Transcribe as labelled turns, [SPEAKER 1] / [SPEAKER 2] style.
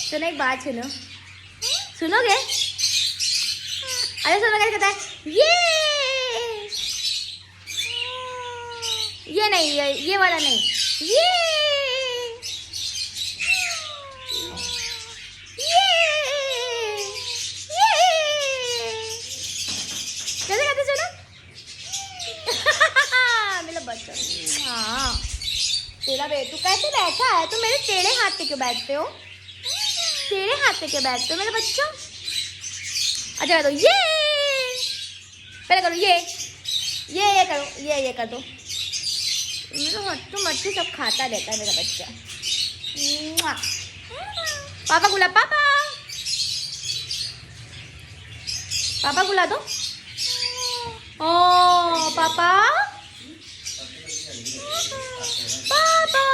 [SPEAKER 1] सुनो एक बात सुनो, सुनोगे? अरे सुनो कैसे कहता है ये नहीं, ये वाला नहीं, ये कैसे कहते सुनो? मेरा बच्चा। हाँ तेरा बे तू कैसे बैठा है? तुम मेरे टेढ़े हाथ पे क्यों बैठते हो? टेढ़े हाथ पे क्यों बैठते हो मेरे बच्चों? अच्छा करो ये, पहले करो ये करो, ये कर दो। मेरा मट्टू मट्टू सब खाता रहता है मेरा बच्चा। पापा बुला, पापा बुला दो। ओ पापा, पापा